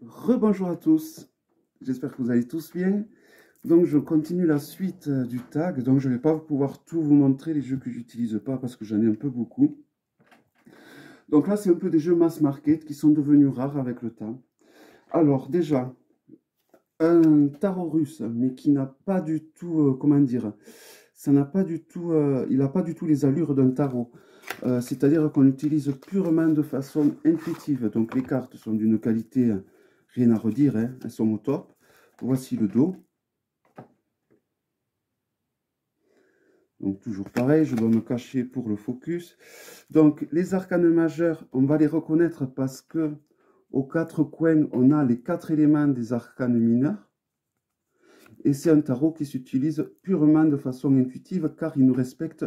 Rebonjour à tous, j'espère que vous allez tous bien. Donc je continue la suite du tag, donc je ne vais pas pouvoir tout vous montrer les jeux que j'utilise pas parce que j'en ai un peu beaucoup. Donc là c'est un peu des jeux mass market qui sont devenus rares avec le temps. Alors déjà, un tarot russe, mais qui n'a pas du tout, comment dire, ça n'a pas du tout, il n'a pas du tout les allures d'un tarot. C'est-à-dire qu'on l'utilise purement de façon intuitive. Donc les cartes sont d'une qualité, rien à redire, hein, elles sont au top. Voici le dos. Donc toujours pareil, je dois me cacher pour le focus. Donc les arcanes majeurs, on va les reconnaître parce que aux quatre coins, on a les quatre éléments des arcanes mineurs. Et c'est un tarot qui s'utilise purement de façon intuitive car il ne respecte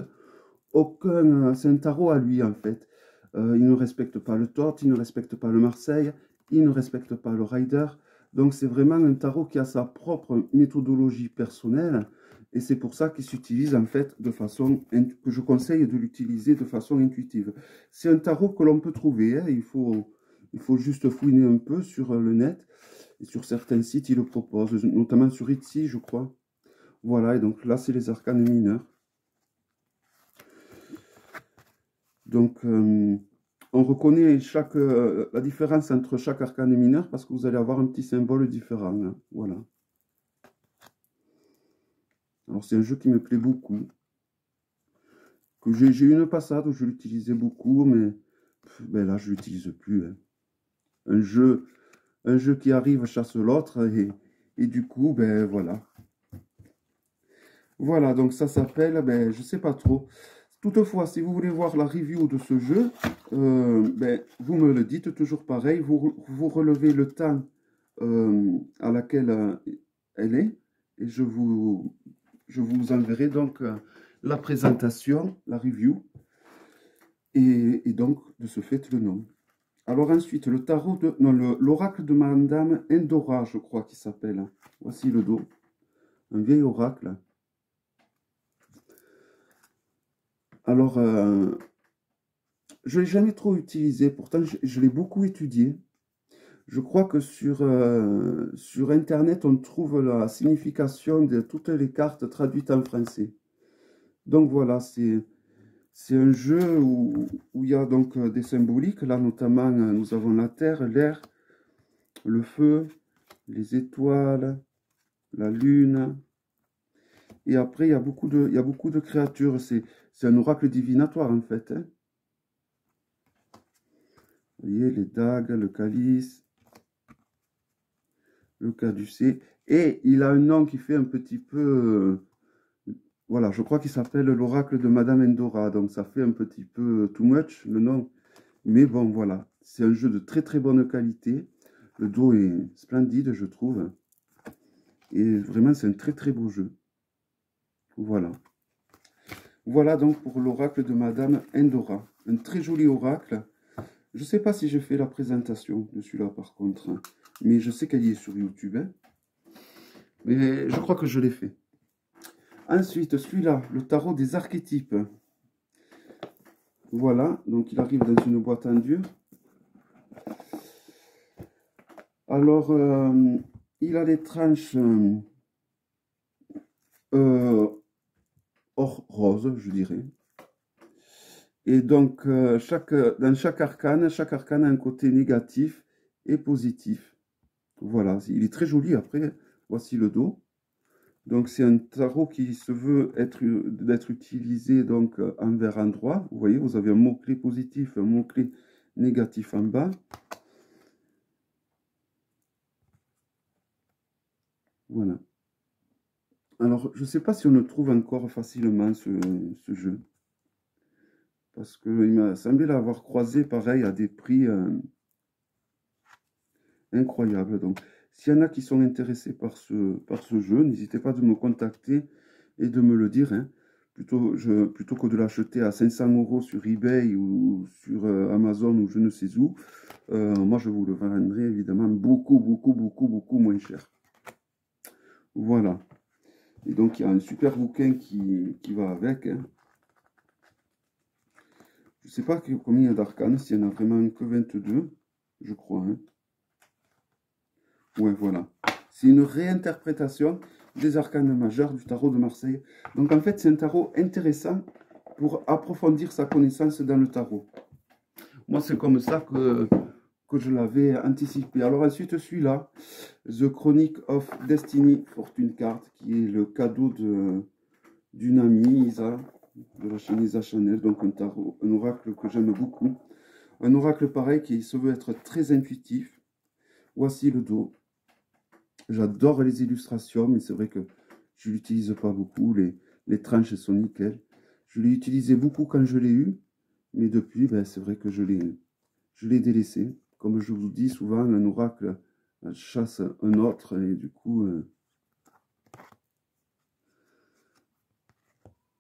aucun... C'est un tarot à lui en fait. Il ne respecte pas le Tort, il ne respecte pas le Marseille, il ne respecte pas le Rider. Donc c'est vraiment un tarot qui a sa propre méthodologie personnelle. Et c'est pour ça qu'il s'utilise en fait de façon... que je conseille de l'utiliser de façon intuitive. C'est un tarot que l'on peut trouver. Hein, il faut juste fouiner un peu sur le net. Et sur certains sites, ils le proposent, notamment sur Etsy, je crois. Voilà, et donc là, c'est les arcanes mineurs. Donc, on reconnaît la différence entre chaque arcane mineur parce que vous allez avoir un petit symbole différent. Hein, voilà. Alors, c'est un jeu qui me plaît beaucoup. Que j'ai eu une passade où je l'utilisais beaucoup, mais ben là, je ne l'utilise plus. Hein. Un jeu qui arrive chasse l'autre et du coup, ben voilà. Voilà, donc ça s'appelle, ben, je sais pas trop. Toutefois, si vous voulez voir la review de ce jeu, ben, vous me le dites, toujours pareil, vous relevez le temps à laquelle elle est, et je vous enverrai donc la présentation, la review, et donc de ce fait le nom. Alors ensuite, le tarot de, non, l'oracle de Madame Endora, je crois qu'il s'appelle. Voici le dos, un vieil oracle. Alors, je ne l'ai jamais trop utilisé, pourtant je l'ai beaucoup étudié. Je crois que sur Internet, on trouve la signification de toutes les cartes traduites en français. Donc voilà, c'est un jeu où il y a donc des symboliques. Là, notamment, nous avons la terre, l'air, le feu, les étoiles, la lune. Et après, il y a beaucoup de créatures. C'est un oracle divinatoire, en fait. Hein. Vous voyez, les dagues, le calice, le caducée. Et il a un nom qui fait un petit peu... voilà, je crois qu'il s'appelle l'oracle de Madame Endora. Donc ça fait un petit peu too much, le nom. Mais bon, voilà. C'est un jeu de très très bonne qualité. Le dos est splendide, je trouve. Et vraiment, c'est un très très beau jeu. Voilà. Voilà donc pour l'oracle de Madame Endora. Un très joli oracle. Je ne sais pas si j'ai fait la présentation de celui-là par contre. Hein. Mais je sais qu'elle y est sur YouTube. Hein. Mais je crois que je l'ai fait. Ensuite, celui-là, le tarot des archétypes. Voilà, donc il arrive dans une boîte en dur. Alors, il a les tranches or rose, je dirais. Et donc, dans chaque arcane a un côté négatif et positif. Voilà, il est très joli. Après, voici le dos. Donc, c'est un tarot qui se veut d'être utilisé donc envers endroit. Vous voyez, vous avez un mot-clé positif, un mot-clé négatif en bas. Voilà. Alors, je ne sais pas si on le trouve encore facilement, ce jeu. Parce qu'il m'a semblé l'avoir croisé, pareil, à des prix incroyables. Donc, s'il y en a qui sont intéressés par ce jeu, n'hésitez pas de me contacter et de me le dire. Hein. Plutôt que de l'acheter à 500 € sur eBay ou sur Amazon ou je ne sais où, moi, je vous le vendrai évidemment beaucoup moins cher. Voilà. Et donc, il y a un super bouquin qui va avec. Hein. Je ne sais pas combien il y a d'arcanes, s'il y en a vraiment que 22, je crois. Hein. Ouais, voilà. C'est une réinterprétation des arcanes majeurs du tarot de Marseille. Donc en fait, c'est un tarot intéressant pour approfondir sa connaissance dans le tarot. Moi, c'est comme ça que je l'avais anticipé. Alors ensuite, celui-là, The Chronic of Destiny Fortune Card, qui est le cadeau d'une amie, Isa, de la chaîne Isa Chanel, donc un tarot, un oracle que j'aime beaucoup. Un oracle pareil qui se veut être très intuitif. Voici le dos. J'adore les illustrations, mais c'est vrai que je ne l'utilise pas beaucoup. Les tranches sont nickel. Je l'ai utilisé beaucoup quand je l'ai eu, mais depuis, ben, c'est vrai que je l'ai délaissé. Comme je vous dis souvent, un oracle chasse un autre, et du coup,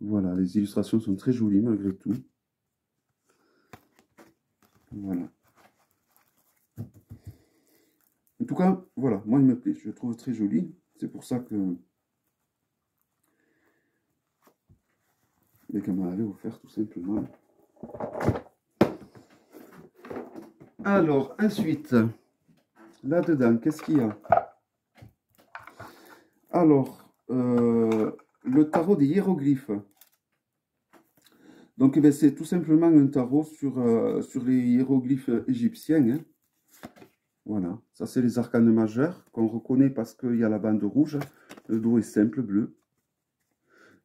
voilà, les illustrations sont très jolies malgré tout. Voilà. En tout cas, voilà, moi il me plaît, je le trouve très joli. C'est pour ça que qu'elle m'en avait offert tout simplement. Alors, ensuite, là-dedans, qu'est-ce qu'il y a? Alors, le tarot des hiéroglyphes. Donc, eh c'est tout simplement un tarot sur les hiéroglyphes égyptiens. Hein. Voilà, ça c'est les arcanes majeurs qu'on reconnaît parce qu'il y a la bande rouge. Le dos est simple, bleu.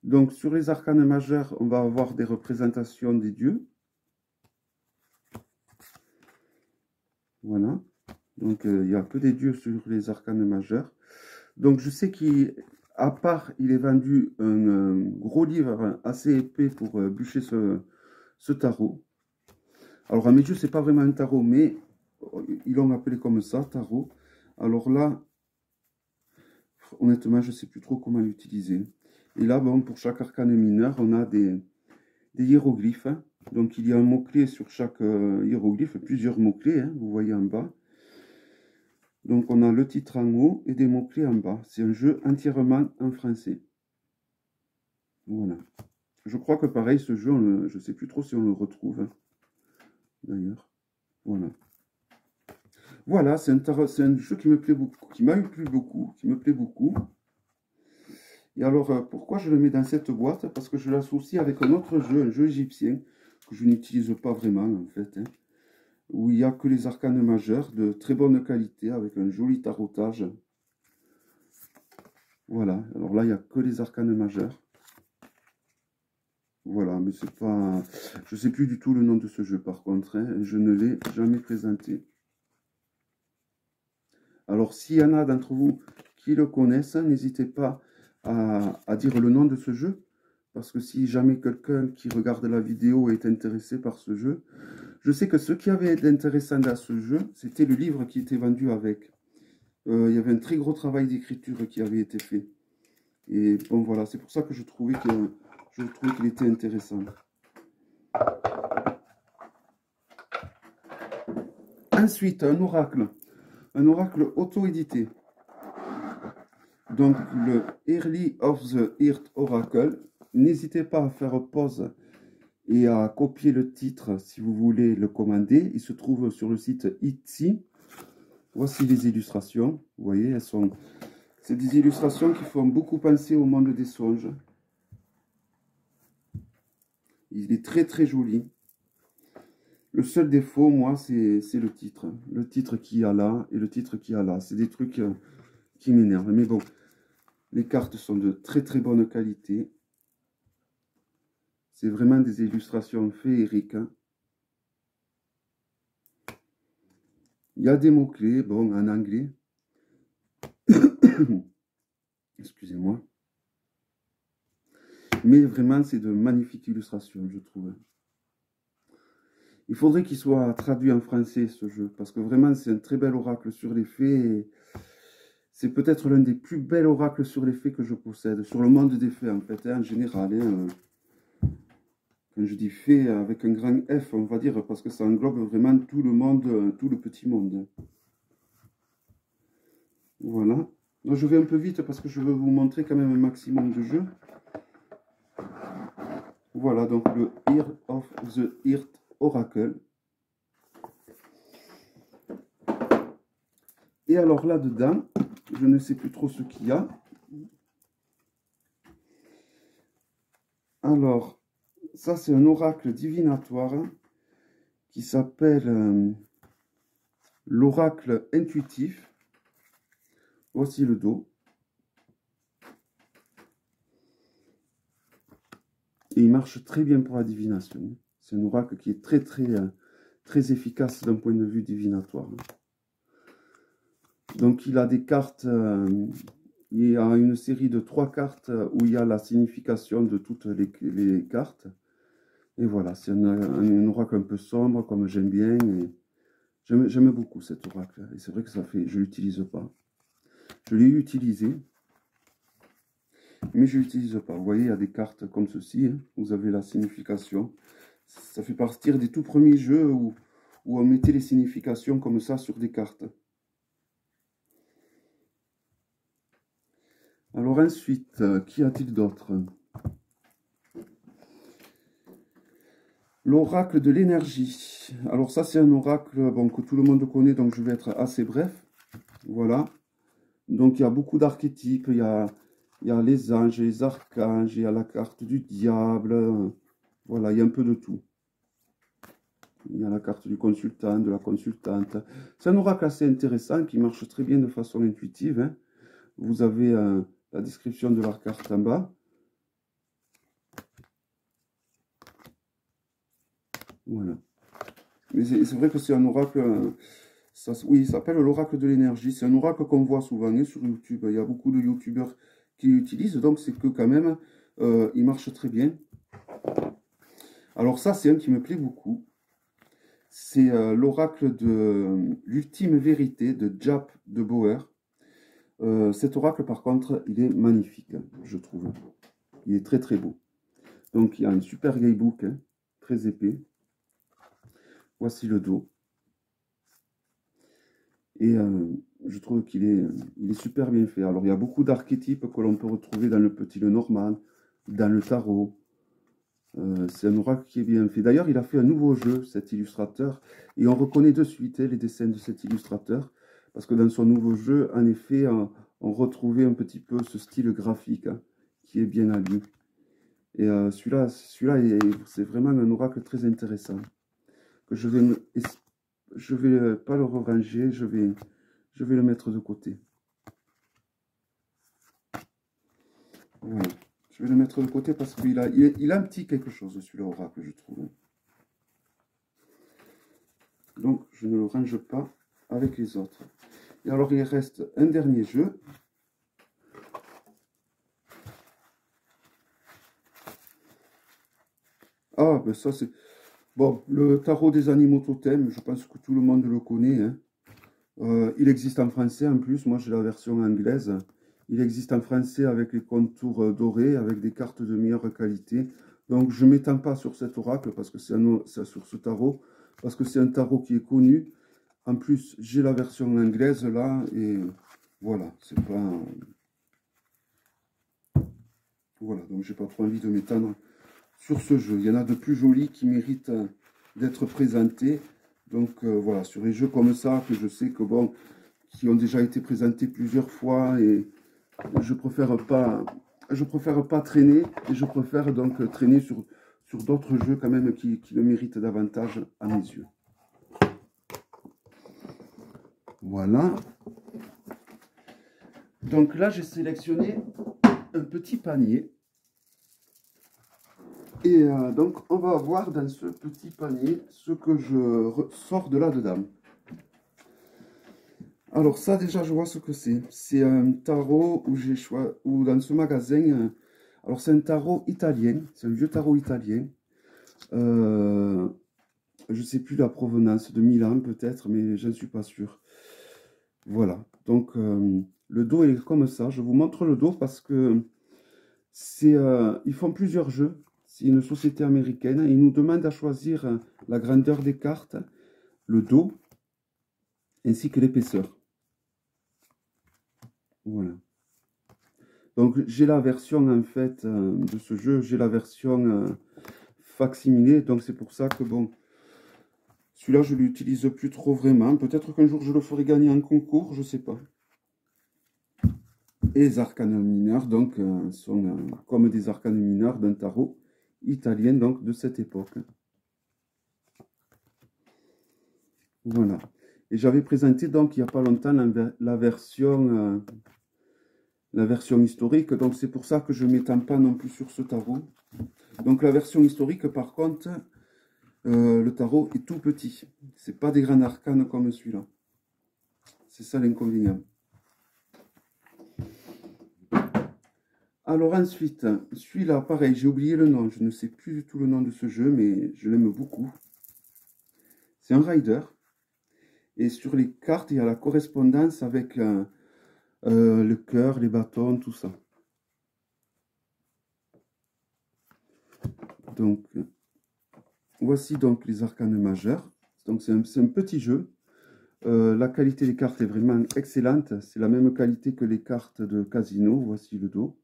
Donc, sur les arcanes majeurs, on va avoir des représentations des dieux. Voilà. Donc, il n'y a que des dieux sur les arcanes majeurs. Donc, je sais qu'à part, il est vendu un gros livre assez épais pour bûcher ce tarot. Alors, à mes yeux, c'est pas vraiment un tarot, mais ils l'ont appelé comme ça, tarot. Alors là, honnêtement, je ne sais plus trop comment l'utiliser. Et là, bon, pour chaque arcane mineur, on a des hiéroglyphes. Hein. Donc, il y a un mot-clé sur chaque hiéroglyphe, plusieurs mots-clés, hein, vous voyez en bas. Donc, on a le titre en haut et des mots-clés en bas. C'est un jeu entièrement en français. Voilà. Je crois que pareil, ce jeu, je ne sais plus trop si on le retrouve. Hein, d'ailleurs. Voilà. Voilà, c'est un jeu qui me plaît beaucoup, qui m'a plu beaucoup, qui me plaît beaucoup. Et alors, pourquoi je le mets dans cette boîte? Parce que je l'associe avec un autre jeu, un jeu égyptien, que je n'utilise pas vraiment, en fait. Hein, où il n'y a que les arcanes majeurs de très bonne qualité, avec un joli tarotage. Voilà, alors là, il n'y a que les arcanes majeurs. Voilà, mais c'est pas... Je ne sais plus du tout le nom de ce jeu, par contre. Hein, je ne l'ai jamais présenté. Alors, s'il y en a d'entre vous qui le connaissent, n'hésitez pas à dire le nom de ce jeu. Parce que si jamais quelqu'un qui regarde la vidéo est intéressé par ce jeu, je sais que ce qui avait d'intéressant dans ce jeu, c'était le livre qui était vendu avec. Il y avait un très gros travail d'écriture qui avait été fait. Et bon, voilà, c'est pour ça que je trouvais qu'il était intéressant. Ensuite, un oracle auto-édité. Donc, le Early of the Earth Oracle. N'hésitez pas à faire pause et à copier le titre si vous voulez le commander. Il se trouve sur le site Etsy. Voici les illustrations. Vous voyez, c'est des illustrations qui font beaucoup penser au monde des songes. Il est très très joli. Le seul défaut, moi, c'est le titre. Le titre qu'il y a là et le titre qu'il y a là. C'est des trucs qui m'énervent. Mais bon, les cartes sont de très très bonne qualité. C'est vraiment des illustrations féeriques. Hein. Il y a des mots-clés, bon, en anglais. Excusez-moi. Mais vraiment, c'est de magnifiques illustrations, je trouve. Il faudrait qu'il soit traduit en français, ce jeu, parce que vraiment, c'est un très bel oracle sur les faits. C'est peut-être l'un des plus bels oracles sur les faits que je possède, sur le monde des faits, en fait, hein, en général. Hein. Quand je dis fait avec un grand F, on va dire, parce que ça englobe vraiment tout le monde, tout le petit monde. Voilà. Donc, je vais un peu vite parce que je veux vous montrer quand même un maximum de jeux. Voilà, donc le Ear of the Earth Oracle. Et alors là-dedans, je ne sais plus trop ce qu'il y a. Alors, ça c'est un oracle divinatoire qui s'appelle l'oracle intuitif. Voici le dos. Et il marche très bien pour la divination. C'est un oracle qui est très efficace d'un point de vue divinatoire. Donc il a des cartes, il y a une série de 3 cartes où il y a la signification de toutes les cartes. Et voilà, c'est un oracle un peu sombre, comme j'aime bien. J'aime beaucoup cet oracle. Et c'est vrai que je ne l'utilise pas. Je l'ai utilisé, mais je ne l'utilise pas. Vous voyez, il y a des cartes comme ceci. Hein, vous avez la signification. Ça fait partir des tout premiers jeux où on mettait les significations comme ça sur des cartes. Alors ensuite, qu'y a-t-il d'autre? L'oracle de l'énergie. Alors ça, c'est un oracle bon, que tout le monde connaît, donc je vais être assez bref. Voilà. Donc il y a beaucoup d'archétypes. Il y a les anges, les archanges, il y a la carte du diable. Voilà, il y a un peu de tout. Il y a la carte du consultant, de la consultante. C'est un oracle assez intéressant qui marche très bien de façon intuitive. Hein. Vous avez la description de la carte en bas. Voilà. Mais c'est vrai que c'est un oracle, oui, il s'appelle l'oracle de l'énergie. C'est un oracle qu'on voit souvent hein, sur YouTube. Il y a beaucoup de YouTubeurs qui l'utilisent, donc c'est que quand même, il marche très bien. Alors ça, c'est un qui me plaît beaucoup. C'est l'oracle de l'ultime vérité de Jaap de Bauer. Cet oracle, par contre, il est magnifique, je trouve. Il est très beau. Donc, il y a un super guidebook, hein, très épais. Voici le dos. Et je trouve qu'il est super bien fait. Alors, il y a beaucoup d'archétypes que l'on peut retrouver dans le Petit Lenormand, dans le tarot. C'est un oracle qui est bien fait. D'ailleurs, il a fait un nouveau jeu, cet illustrateur, et on reconnaît de suite les dessins de cet illustrateur, parce que dans son nouveau jeu, en effet, on retrouvait un petit peu ce style graphique hein, qui est bien à lui. Et celui-là, c'est vraiment un oracle très intéressant, que je vais pas le ranger, je vais le mettre de côté. Voilà. Je vais le mettre de côté parce qu'il a un petit quelque chose, celui-là, oracle, je trouve. Donc, je ne le range pas avec les autres. Et alors, il reste un dernier jeu. Ah, ben ça, c'est... Bon, le tarot des animaux totems, je pense que tout le monde le connaît. Hein. Il existe en français en plus, moi j'ai la version anglaise. Il existe en français avec les contours dorés, avec des cartes de meilleure qualité. Donc, je ne m'étends pas sur cet oracle, parce que sur ce tarot, parce que c'est un tarot qui est connu. En plus, j'ai la version anglaise là, et voilà, c'est pas... Voilà, donc j'ai pas trop envie de m'étendre sur ce jeu. Il y en a de plus jolis qui méritent d'être présentés. Donc voilà, sur les jeux comme ça, que je sais que bon, qui ont déjà été présentés plusieurs fois, et je préfère pas traîner, et je préfère donc traîner sur d'autres jeux quand même qui le méritent davantage à mes yeux. Voilà. Donc là, j'ai sélectionné un petit panier. Et donc, on va voir dans ce petit panier ce que je sors de là-dedans. Alors ça, déjà, je vois ce que c'est. C'est un tarot où j'ai choisi, ou dans ce magasin, alors c'est un tarot italien, c'est un vieux tarot italien. Je ne sais plus la provenance, de Milan peut-être, mais je ne suis pas sûr. Voilà, donc le dos est comme ça. Je vous montre le dos parce que ils font plusieurs jeux. C'est une société américaine. Ils nous demandent à choisir la grandeur des cartes, le dos, ainsi que l'épaisseur. Voilà. Donc j'ai la version en fait de ce jeu, j'ai la version facsimilée. Donc c'est pour ça que bon, Celui-là, je ne l'utilise plus trop vraiment. Peut-être qu'un jour, je le ferai gagner en concours, je ne sais pas. Et les arcanes mineurs, donc, sont comme des arcanes mineurs d'un tarot italien, donc, de cette époque. Voilà. Et j'avais présenté, donc, il n'y a pas longtemps, la version historique. Donc, c'est pour ça que je ne m'étends pas non plus sur ce tarot. Donc, la version historique, par contre, le tarot est tout petit. C'est pas des grands arcanes comme celui-là. C'est ça l'inconvénient. Alors ensuite, celui-là, pareil, j'ai oublié le nom. Je ne sais plus du tout le nom de ce jeu, mais je l'aime beaucoup. C'est un rider. Et sur les cartes, il y a la correspondance avec le cœur, les bâtons, tout ça. Donc, voici donc les arcanes majeurs. Donc, c'est un petit jeu. La qualité des cartes est vraiment excellente. C'est la même qualité que les cartes de casino. Voici le dos.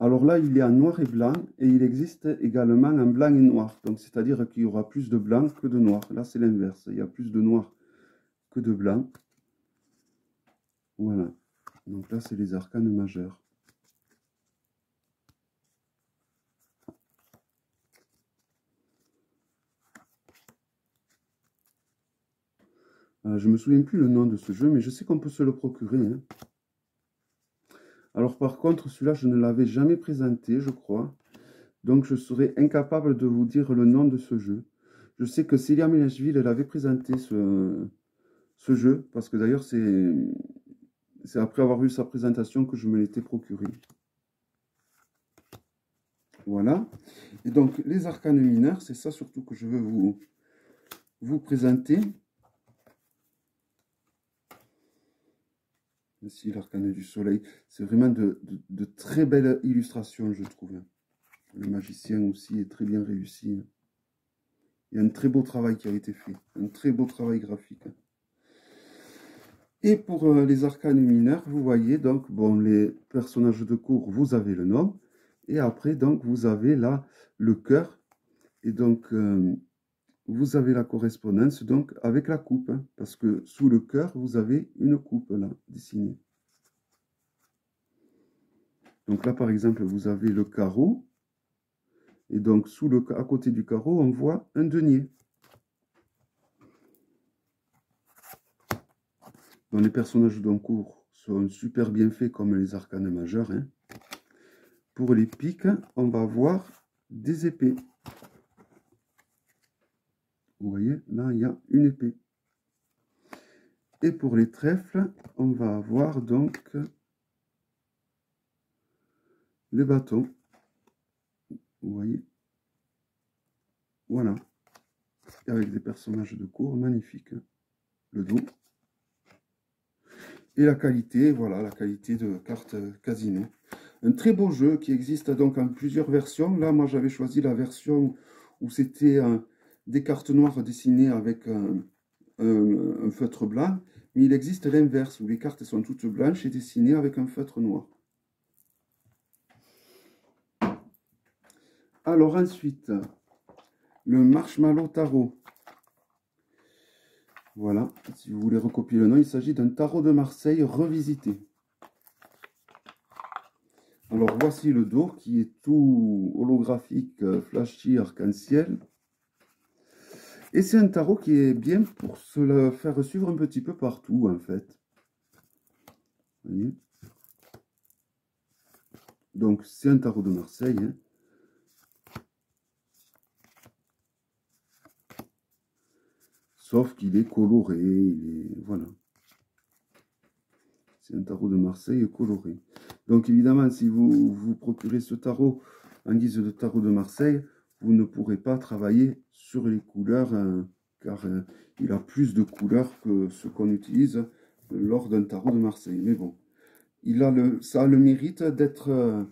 Alors là, il est en noir et blanc et il existe également en blanc et noir. Donc, c'est-à-dire qu'il y aura plus de blanc que de noir. Là, c'est l'inverse. Il y a plus de noir que de blanc. Voilà. Donc là, c'est les arcanes majeurs. Je ne me souviens plus le nom de ce jeu, mais je sais qu'on peut se le procurer, hein. Alors par contre, celui-là, je ne l'avais jamais présenté, je crois. Donc je serais incapable de vous dire le nom de ce jeu. Je sais que Célia Ménachville, elle avait présenté ce jeu, parce que d'ailleurs, c'est après avoir vu sa présentation que je me l'étais procuré. Voilà. Et donc, les arcanes mineurs, c'est ça surtout que je veux vous présenter. Ici, l'arcane du soleil. C'est vraiment de très belles illustrations, je trouve. Le magicien aussi est très bien réussi. Il y a un très beau travail qui a été fait. Un très beau travail graphique. Et pour les arcanes mineurs, vous voyez, donc, bon, les personnages de cour, vous avez le nom. Et après, donc, vous avez là le cœur. Et donc, vous avez la correspondance, donc, avec la coupe. Hein, parce que sous le cœur, vous avez une coupe, là, dessinée. Donc là, par exemple, vous avez le carreau. Et donc, à côté du carreau, on voit un denier. Donc, les personnages d'un cours sont super bien faits comme les arcanes majeurs. Hein. Pour les piques, on va avoir des épées. Vous voyez, là, il y a une épée. Et pour les trèfles, on va avoir donc les bâtons. Vous voyez. Voilà. Et avec des personnages de cours magnifiques. Le dos. Et la qualité, voilà, la qualité de carte casino. Un très beau jeu qui existe donc en plusieurs versions. Là, moi, j'avais choisi la version où c'était des cartes noires dessinées avec un feutre blanc. Mais il existe l'inverse, où les cartes sont toutes blanches et dessinées avec un feutre noir. Alors ensuite, le Marshmallow Tarot. Voilà, si vous voulez recopier le nom, il s'agit d'un tarot de Marseille revisité. Alors voici le dos qui est tout holographique, flashy, arc-en-ciel. Et c'est un tarot qui est bien pour se le faire suivre un petit peu partout en fait. Vous voyez. Donc c'est un tarot de Marseille. Hein. Sauf qu'il est coloré, voilà. C'est un tarot de Marseille coloré. Donc évidemment, si vous vous procurez ce tarot en guise de tarot de Marseille, vous ne pourrez pas travailler sur les couleurs, car il a plus de couleurs que ce qu'on utilise lors d'un tarot de Marseille. Mais bon, ça a le mérite d'être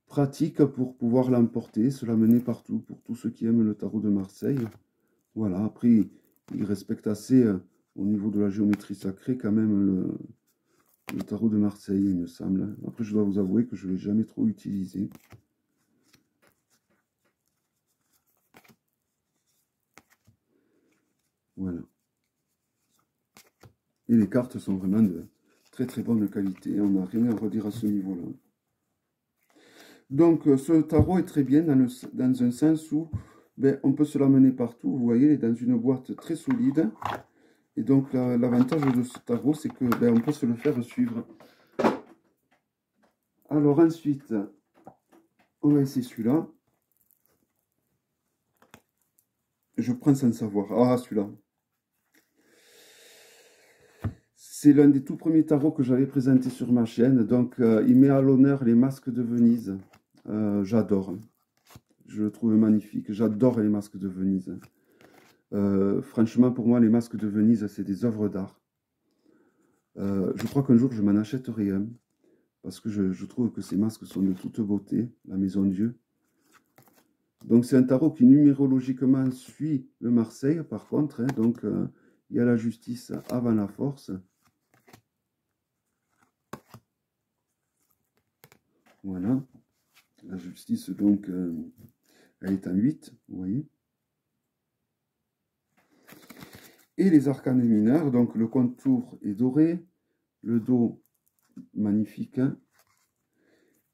pratique pour pouvoir l'emporter, se l'amener partout, pour tous ceux qui aiment le tarot de Marseille. Voilà, après, il respecte assez, au niveau de la géométrie sacrée, quand même, le tarot de Marseille, il me semble. Après, je dois vous avouer que je ne l'ai jamais trop utilisé. Voilà. Et les cartes sont vraiment de très très bonne qualité. On n'a rien à redire à ce niveau-là. Donc, ce tarot est très bien dans un sens où ben, on peut se l'amener partout. Vous voyez, il est dans une boîte très solide. Et donc, l'avantage de ce tarot, c'est que ben, on peut se le faire suivre. Alors ensuite, on va essayer celui-là. Je prends sans savoir. Ah, celui-là. C'est l'un des tout premiers tarots que j'avais présenté sur ma chaîne. Donc, il met à l'honneur les masques de Venise. J'adore. Je le trouve magnifique. J'adore les masques de Venise. Franchement, pour moi, les masques de Venise, c'est des œuvres d'art. Je crois qu'un jour, je m'en achèterai un. Parce que je trouve que ces masques sont de toute beauté. La Maison Dieu. Donc, c'est un tarot qui numérologiquement suit le Marseille, par contre. Hein, donc, il y a la justice avant la force. Voilà. La justice, donc, elle est en 8, vous voyez. Et les arcanes mineurs, donc le contour est doré, le dos magnifique. Hein.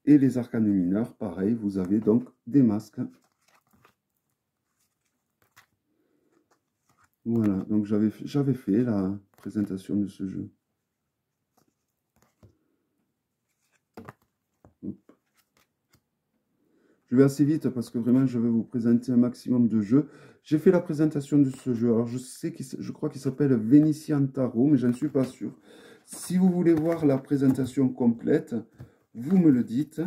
Et les arcanes mineurs, pareil, vous avez donc des masques. Voilà, donc j'avais fait la présentation de ce jeu. Je vais assez vite parce que vraiment, je vais vous présenter un maximum de jeux. J'ai fait la présentation de ce jeu. Alors, je crois qu'il s'appelle Vénitien Tarot, mais je ne suis pas sûr. Si vous voulez voir la présentation complète, vous me le dites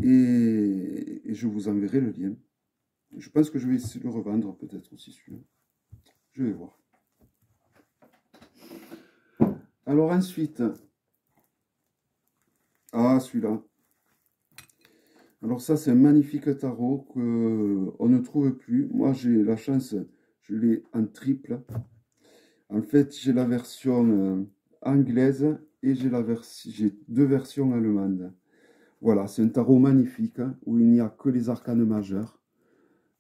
et je vous enverrai le lien. Je pense que je vais essayer de le revendre peut-être aussi celui-là. Je vais voir. Alors ensuite, ah celui-là. Alors ça, c'est un magnifique tarot qu'on ne trouve plus. Moi, j'ai la chance, je l'ai en triple. En fait, j'ai la version anglaise et j'ai deux versions allemandes. Voilà, c'est un tarot magnifique hein, où il n'y a que les arcanes majeurs.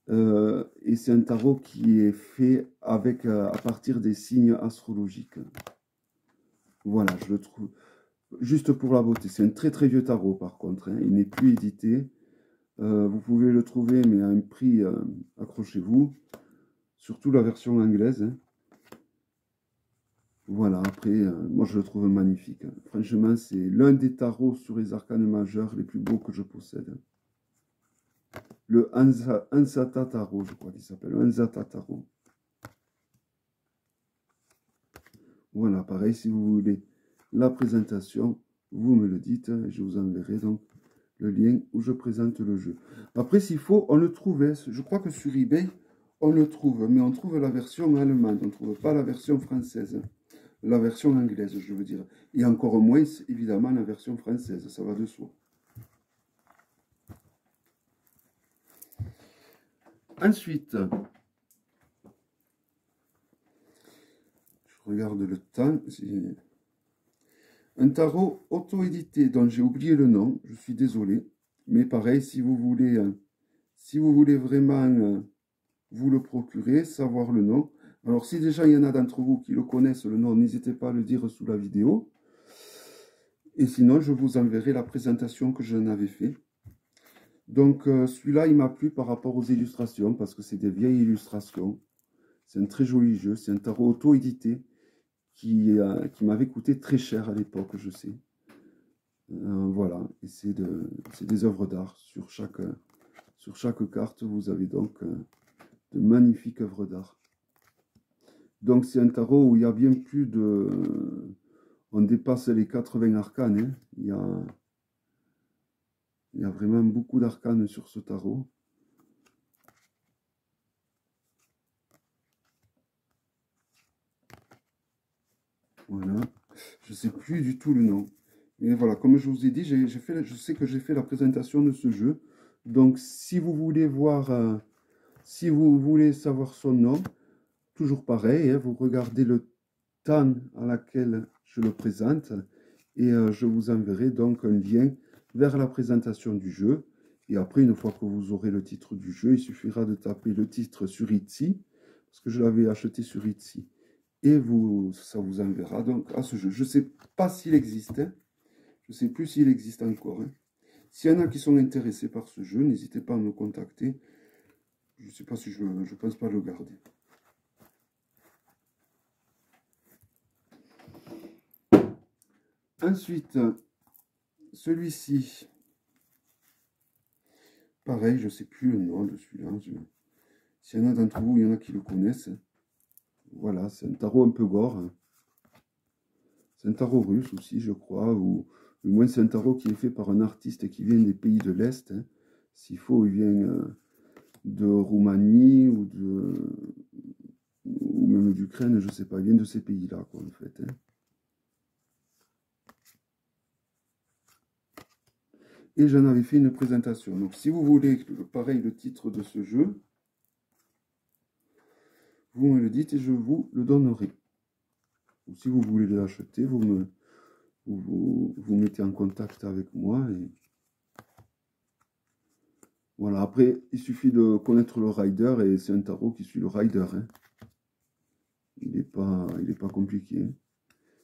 Et c'est un tarot qui est fait avec, à partir des signes astrologiques. Voilà, je le trouve juste pour la beauté. C'est un très très vieux tarot par contre. Hein, il n'est plus édité. Vous pouvez le trouver, mais à un prix, accrochez-vous. Surtout la version anglaise. Hein. Voilà, après, moi je le trouve magnifique. Hein. Franchement, c'est l'un des tarots sur les arcanes majeurs les plus beaux que je possède. Le Ansata Tarot, je crois qu'il s'appelle. Ansata Tarot. Voilà, pareil, si vous voulez la présentation, vous me le dites. Et je vous enverrai donc le lien où je présente le jeu. Après, s'il faut, on le trouvait. Je crois que sur eBay, on le trouve. Mais on trouve la version allemande. On ne trouve pas la version française. La version anglaise, je veux dire. Et encore moins, évidemment, la version française. Ça va de soi. Ensuite, je regarde le temps. Un tarot auto-édité dont j'ai oublié le nom. Je suis désolé. Mais pareil, si vous voulez vraiment vous le procurer, savoir le nom. Alors, si déjà il y en a d'entre vous qui le connaissent, le nom, n'hésitez pas à le dire sous la vidéo. Et sinon, je vous enverrai la présentation que j'en avais fait. Donc, celui-là, il m'a plu par rapport aux illustrations, parce que c'est des vieilles illustrations. C'est un très joli jeu. C'est un tarot auto-édité qui m'avait coûté très cher à l'époque, je sais. Voilà, et c'est des œuvres d'art. Sur chaque carte, vous avez donc de magnifiques œuvres d'art. Donc, c'est un tarot où il y a bien plus de... On dépasse les 80 arcanes. Hein. Il y a vraiment beaucoup d'arcanes sur ce tarot. Voilà. Je ne sais plus du tout le nom. Mais voilà, comme je vous ai dit, je sais que j'ai fait la présentation de ce jeu. Donc, si vous voulez voir, si vous voulez savoir son nom, toujours pareil, hein, vous regardez le temps à laquelle je le présente et je vous enverrai donc un lien vers la présentation du jeu. Et après, une fois que vous aurez le titre du jeu, il suffira de taper le titre sur Etsy. parce que je l'avais acheté sur Etsy. Et vous, ça vous enverra donc à ce jeu. Je ne sais pas s'il existe, hein. Je ne sais plus s'il existe encore, hein. S'il y en a qui sont intéressés par ce jeu, n'hésitez pas à me contacter. Je ne sais pas si je pense pas le garder. Ensuite, celui-ci. Pareil, je ne sais plus le nom de celui-là. S'il y en a d'entre vous, il y en a qui le connaissent. Voilà, c'est un tarot un peu gore. C'est un tarot russe aussi, je crois. Ou au moins, c'est un tarot qui est fait par un artiste qui vient des pays de l'Est. Hein. S'il faut, il vient de Roumanie ou même d'Ukraine, je ne sais pas. Il vient de ces pays-là, quoi, en fait. Hein. Et j'en avais fait une présentation. Donc, si vous voulez, pareil, le titre de ce jeu, vous me le dites et je vous le donnerai. Ou si vous voulez l'acheter, vous mettez en contact avec moi. Et voilà, après, il suffit de connaître le rider et c'est un tarot qui suit le rider. Hein. Il n'est pas compliqué. Hein.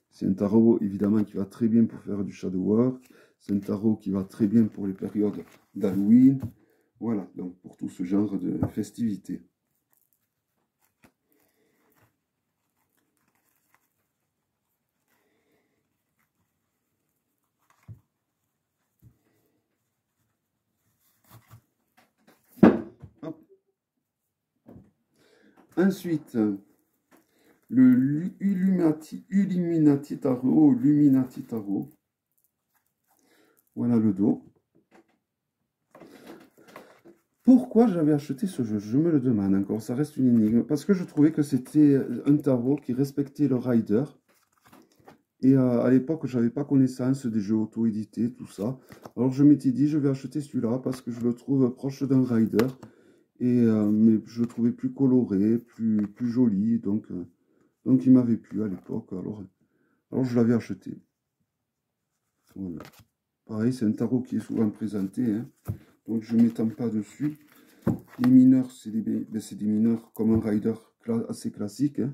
C'est un tarot, évidemment, qui va très bien pour faire du shadow work. C'est un tarot qui va très bien pour les périodes d'Halloween. Voilà, donc pour tout ce genre de festivités. Hop. Ensuite, le Illuminati Tarot. Voilà le dos. Pourquoi j'avais acheté ce jeu? Je me le demande encore, ça reste une énigme. Parce que je trouvais que c'était un tarot qui respectait le rider. Et à l'époque, je n'avais pas connaissance des jeux auto-édités, tout ça. Alors je m'étais dit, je vais acheter celui-là parce que je le trouve proche d'un rider. Mais je le trouvais plus coloré, plus joli. Donc il m'avait plu à l'époque. Alors je l'avais acheté. Voilà. Pareil, c'est un tarot qui est souvent présenté. Hein. Donc je ne m'étends pas dessus. Les mineurs, c'est des mineurs comme un rider assez classique. Hein.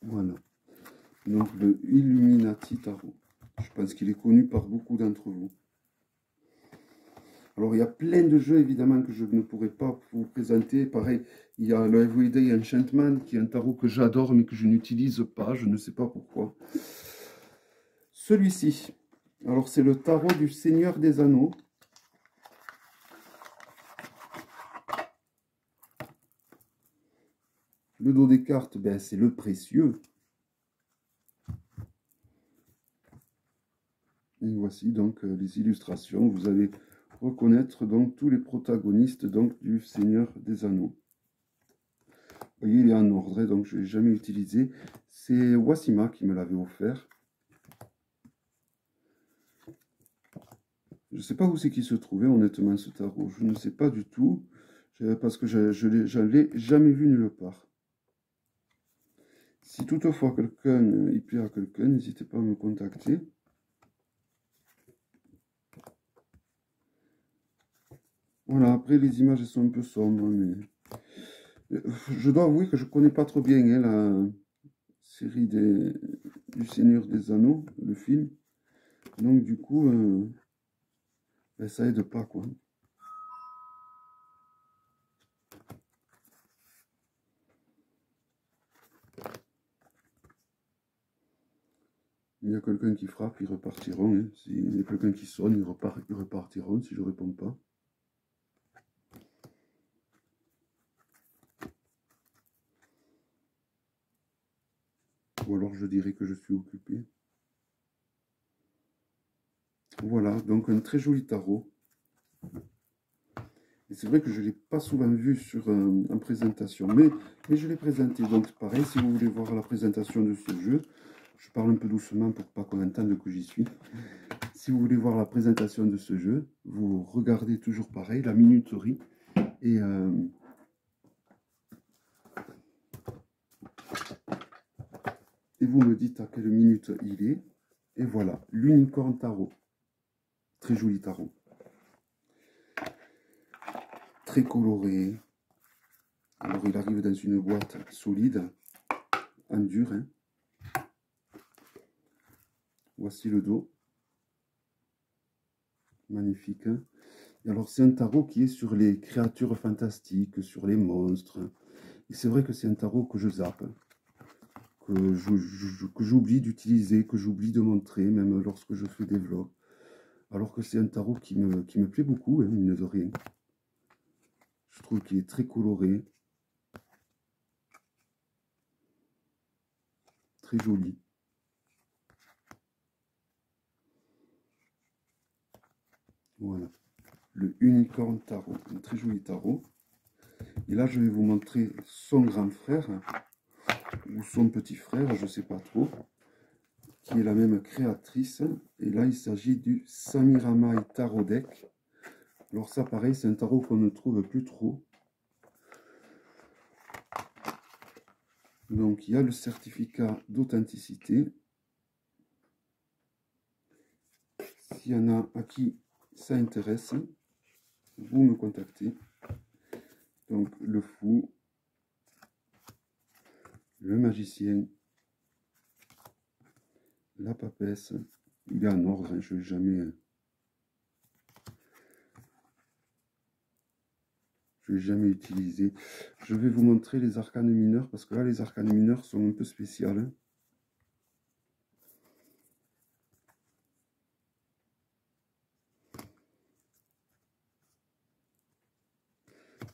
Voilà. Donc le Illuminati Tarot. Je pense qu'il est connu par beaucoup d'entre vous. Alors il y a plein de jeux évidemment que je ne pourrais pas vous présenter. Pareil, il y a le Everyday Enchantment qui est un tarot que j'adore mais que je n'utilise pas. Je ne sais pas pourquoi. Celui-ci. Alors c'est le tarot du Seigneur des Anneaux. Le dos des cartes, ben, c'est le précieux. Et voici donc les illustrations. Vous allez reconnaître donc tous les protagonistes donc du Seigneur des Anneaux. Vous voyez, il est en ordre, donc je ne l'ai jamais utilisé. C'est Wassima qui me l'avait offert. Je ne sais pas où c'est qu'il se trouvait, honnêtement, ce tarot. Je ne sais pas du tout, parce que je ne l'ai jamais vu nulle part. Si toutefois il plaît à quelqu'un, n'hésitez pas à me contacter. Voilà, après les images elles sont un peu sombres, mais je dois avouer que je ne connais pas trop bien hein, la série du Seigneur des Anneaux, le film. Donc du coup, ben, ça aide pas quoi. Il y a quelqu'un qui frappe, ils repartiront. Hein. S'il y a quelqu'un qui sonne, ils repartiront si je ne réponds pas. Ou alors je dirais que je suis occupé. Voilà, donc un très joli tarot. Et c'est vrai que je ne l'ai pas souvent vu en présentation, mais je l'ai présenté. Donc pareil, si vous voulez voir la présentation de ce jeu, je parle un peu doucement pour pas qu'on entende que j'y suis. Si vous voulez voir la présentation de ce jeu, vous regardez toujours pareil, la minuterie. Et vous me dites à quelle minute il est. Et voilà, l'unicorne tarot. Très joli tarot. Très coloré. Alors il arrive dans une boîte solide, en dur. Hein. Voici le dos. Magnifique. Hein. Et alors c'est un tarot qui est sur les créatures fantastiques, sur les monstres. Et c'est vrai que c'est un tarot que je zappe. Que j'oublie d'utiliser, que j'oublie de montrer, même lorsque je fais des vlogs. Alors que c'est un tarot qui me plaît beaucoup, hein, mine de rien. Je trouve qu'il est très coloré. Très joli. Voilà. Le Unicorn Tarot. Un très joli tarot. Et là, je vais vous montrer son grand frère, ou son petit frère, je ne sais pas trop, qui est la même créatrice. Et là, il s'agit du Samiramaï Tarot Deck. Alors ça, pareil, c'est un tarot qu'on ne trouve plus trop. Donc, il y a le certificat d'authenticité. S'il y en a à qui ça intéresse, vous me contactez. Donc, le fou, le magicien, la papesse, il est en ordre, hein, je ne l'ai jamais utilisé. Je vais vous montrer les arcanes mineurs, parce que là, les arcanes mineurs sont un peu spéciales. Hein.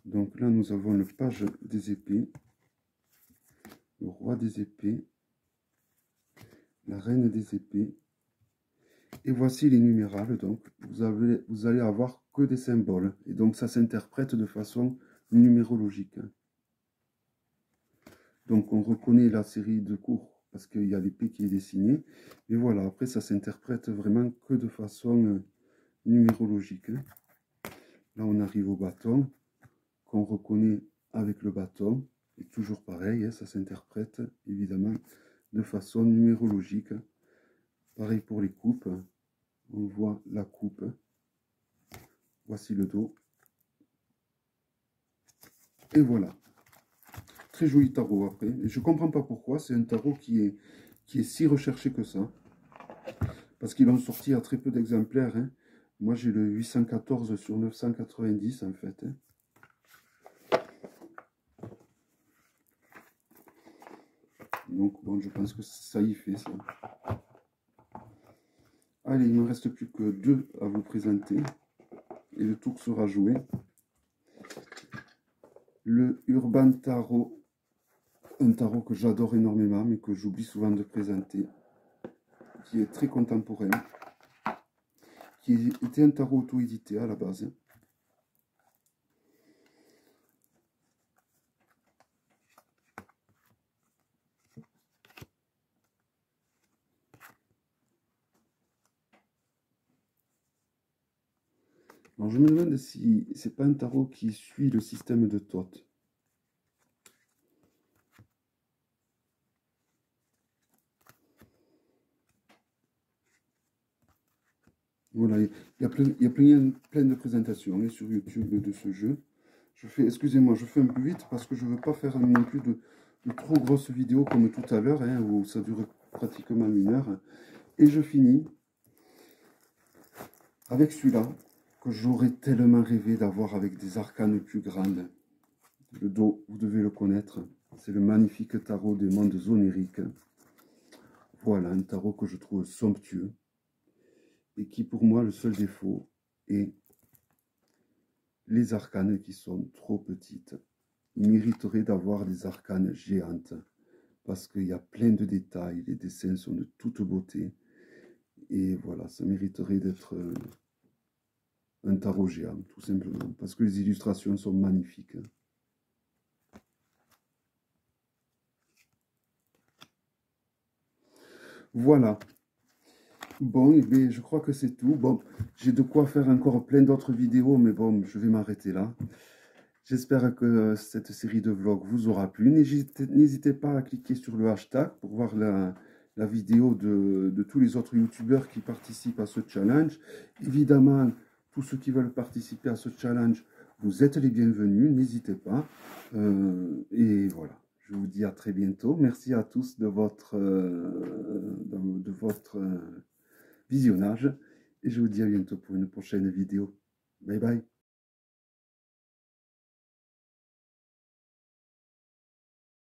Donc là, nous avons le page des épées, le roi des épées, la reine des épées. Et voici les numérales. Donc, vous allez avoir que des symboles. Et donc, ça s'interprète de façon numérologique. Donc, on reconnaît la série de cours parce qu'il y a l'épée qui est dessinée. Et voilà, après, ça s'interprète vraiment que de façon numérologique. Là, on arrive au bâton, qu'on reconnaît avec le bâton. Et toujours pareil, hein, ça s'interprète évidemment de façon numérologique. Pareil pour les coupes. On voit la coupe. Voici le dos. Et voilà. Très joli tarot après. Je ne comprends pas pourquoi. C'est un tarot qui est si recherché que ça. Parce qu'ils l'ont sorti à très peu d'exemplaires. Hein. Moi, j'ai le 814 sur 990 en fait. Hein. Donc, bon, je pense que ça y fait ça. Allez, il ne me reste plus que 2 à vous présenter. Et le tour sera joué. Le Urban Tarot. Un tarot que j'adore énormément, mais que j'oublie souvent de présenter. Qui est très contemporain. Qui était un tarot auto-édité à la base. Alors je me demande si c'est pas un tarot qui suit le système de Thoth. Voilà, il y a plein de présentations sur YouTube de ce jeu. Excusez-moi, je fais un peu vite parce que je ne veux pas faire non plus de trop grosses vidéos comme tout à l'heure, hein, où ça dure pratiquement 1 heure. Et je finis avec celui-là, que j'aurais tellement rêvé d'avoir avec des arcanes plus grandes. Le dos, vous devez le connaître, c'est le magnifique tarot des mondes oniriques. Voilà, un tarot que je trouve somptueux. Et qui, pour moi, le seul défaut est les arcanes qui sont trop petites. Il mériterait d'avoir des arcanes géantes. Parce qu'il y a plein de détails, les dessins sont de toute beauté. Et voilà, ça mériterait d'être un tarot géant, tout simplement. Parce que les illustrations sont magnifiques. Voilà. Bon, eh bien, je crois que c'est tout. Bon, j'ai de quoi faire encore plein d'autres vidéos, mais bon, je vais m'arrêter là. J'espère que cette série de vlogs vous aura plu. N'hésitez pas à cliquer sur le hashtag pour voir la vidéo de tous les autres youtubeurs qui participent à ce challenge. Évidemment, tous ceux qui veulent participer à ce challenge, vous êtes les bienvenus, n'hésitez pas. Et voilà, je vous dis à très bientôt. Merci à tous de votre visionnage. Et je vous dis à bientôt pour une prochaine vidéo. Bye bye.